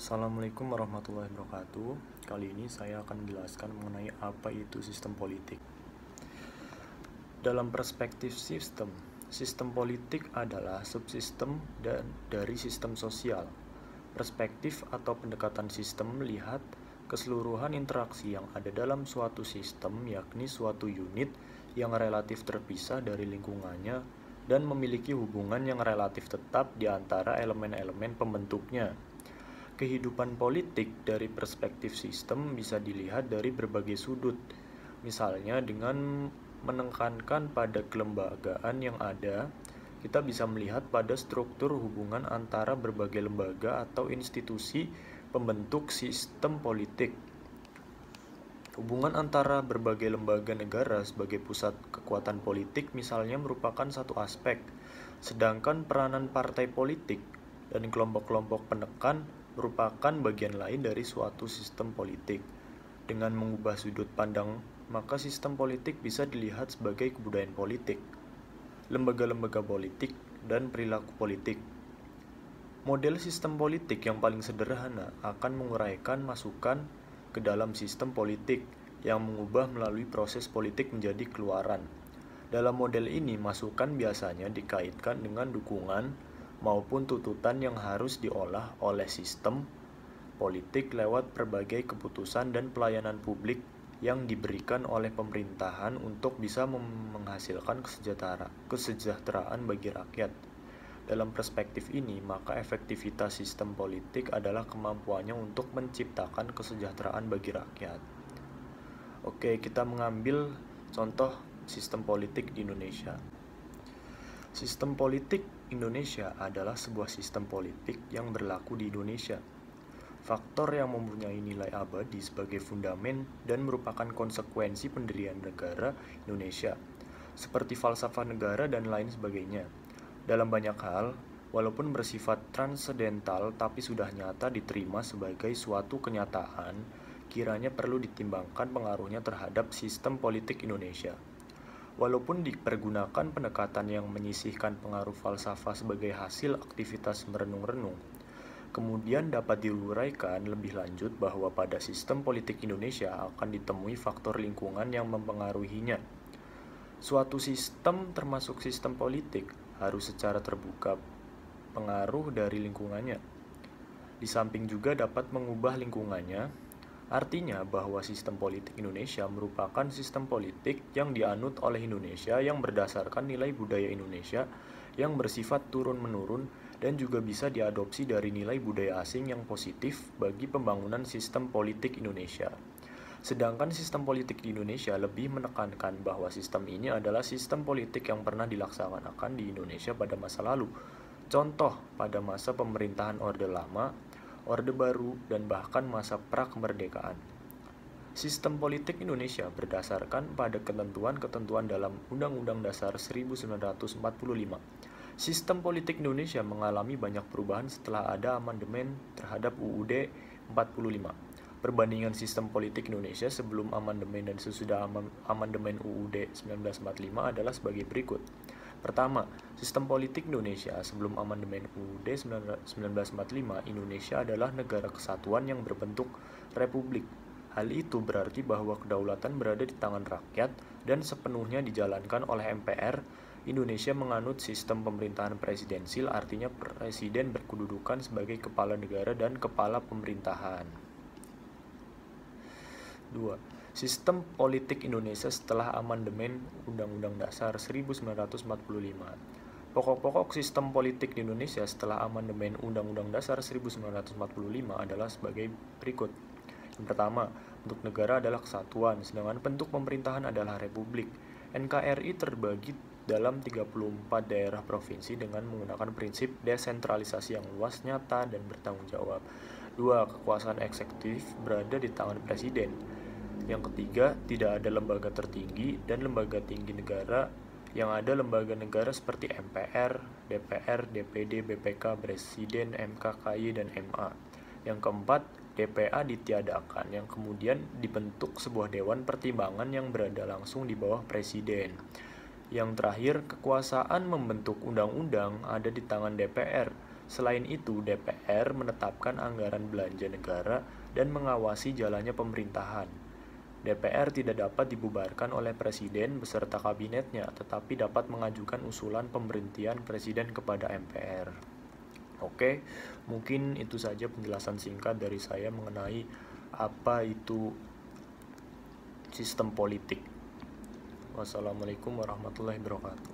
Assalamualaikum warahmatullahi wabarakatuh. Kali ini saya akan menjelaskan mengenai apa itu sistem politik. Dalam perspektif sistem, sistem politik adalah subsistem dari sistem sosial. Perspektif atau pendekatan sistem melihat keseluruhan interaksi yang ada dalam suatu sistem, yakni suatu unit yang relatif terpisah dari lingkungannya dan memiliki hubungan yang relatif tetap di antara elemen-elemen pembentuknya. Kehidupan politik dari perspektif sistem bisa dilihat dari berbagai sudut, misalnya dengan menekankan pada kelembagaan yang ada, kita bisa melihat pada struktur hubungan antara berbagai lembaga atau institusi pembentuk sistem politik. Hubungan antara berbagai lembaga negara sebagai pusat kekuatan politik misalnya merupakan satu aspek, sedangkan peranan partai politik dan kelompok-kelompok penekan merupakan bagian lain dari suatu sistem politik. Dengan mengubah sudut pandang, maka sistem politik bisa dilihat sebagai kebudayaan politik, lembaga-lembaga politik, dan perilaku politik. Model sistem politik yang paling sederhana akan menguraikan masukan ke dalam sistem politik yang mengubah melalui proses politik menjadi keluaran. Dalam model ini, masukan biasanya dikaitkan dengan dukungan maupun tuntutan yang harus diolah oleh sistem politik lewat berbagai keputusan dan pelayanan publik yang diberikan oleh pemerintahan untuk bisa menghasilkan kesejahteraan bagi rakyat. Dalam perspektif ini, maka efektivitas sistem politik adalah kemampuannya untuk menciptakan kesejahteraan bagi rakyat. Oke, kita mengambil contoh sistem politik di Indonesia. Sistem politik Indonesia adalah sebuah sistem politik yang berlaku di Indonesia. Faktor yang mempunyai nilai abadi sebagai fundamen dan merupakan konsekuensi pendirian negara Indonesia, seperti falsafah negara dan lain sebagainya. Dalam banyak hal, walaupun bersifat transendental tapi sudah nyata diterima sebagai suatu kenyataan, kiranya perlu ditimbangkan pengaruhnya terhadap sistem politik Indonesia. Walaupun dipergunakan pendekatan yang menyisihkan pengaruh falsafah sebagai hasil aktivitas merenung-renung, kemudian dapat diuraikan lebih lanjut bahwa pada sistem politik Indonesia akan ditemui faktor lingkungan yang mempengaruhinya. Suatu sistem termasuk sistem politik harus secara terbuka pengaruh dari lingkungannya. Di samping juga dapat mengubah lingkungannya. Artinya bahwa sistem politik Indonesia merupakan sistem politik yang dianut oleh Indonesia yang berdasarkan nilai budaya Indonesia yang bersifat turun-menurun dan juga bisa diadopsi dari nilai budaya asing yang positif bagi pembangunan sistem politik Indonesia. Sedangkan sistem politik di Indonesia lebih menekankan bahwa sistem ini adalah sistem politik yang pernah dilaksanakan di Indonesia pada masa lalu. Contoh, pada masa pemerintahan Orde Lama, Orde Baru, dan bahkan masa pra-kemerdekaan. Sistem politik Indonesia berdasarkan pada ketentuan-ketentuan dalam Undang-Undang Dasar 1945. Sistem politik Indonesia mengalami banyak perubahan setelah ada amandemen terhadap UUD 45. Perbandingan sistem politik Indonesia sebelum amandemen dan sesudah amandemen UUD 1945 adalah sebagai berikut. Pertama, sistem politik Indonesia sebelum amandemen UUD 1945, Indonesia adalah negara kesatuan yang berbentuk republik. Hal itu berarti bahwa kedaulatan berada di tangan rakyat dan sepenuhnya dijalankan oleh MPR. Indonesia menganut sistem pemerintahan presidensil, artinya presiden berkedudukan sebagai kepala negara dan kepala pemerintahan. 2. Sistem politik Indonesia setelah amandemen Undang-Undang Dasar 1945. Pokok-pokok sistem politik di Indonesia setelah amandemen Undang-Undang Dasar 1945 adalah sebagai berikut. Yang pertama, bentuk negara adalah kesatuan, sedangkan bentuk pemerintahan adalah republik. NKRI terbagi dalam 34 daerah provinsi dengan menggunakan prinsip desentralisasi yang luas, nyata, dan bertanggung jawab. 2. Kekuasaan eksekutif berada di tangan presiden. Yang ketiga, tidak ada lembaga tertinggi dan lembaga tinggi negara. Yang ada lembaga negara seperti MPR, DPR, DPD, BPK, Presiden, MKKY, dan MA. Yang keempat, DPA ditiadakan, yang kemudian dibentuk sebuah dewan pertimbangan yang berada langsung di bawah presiden. Yang terakhir, kekuasaan membentuk undang-undang ada di tangan DPR, Selain itu, DPR menetapkan anggaran belanja negara dan mengawasi jalannya pemerintahan. DPR tidak dapat dibubarkan oleh Presiden beserta kabinetnya, tetapi dapat mengajukan usulan pemberhentian Presiden kepada MPR. Oke, mungkin itu saja penjelasan singkat dari saya mengenai apa itu sistem politik. Wassalamualaikum warahmatullahi wabarakatuh.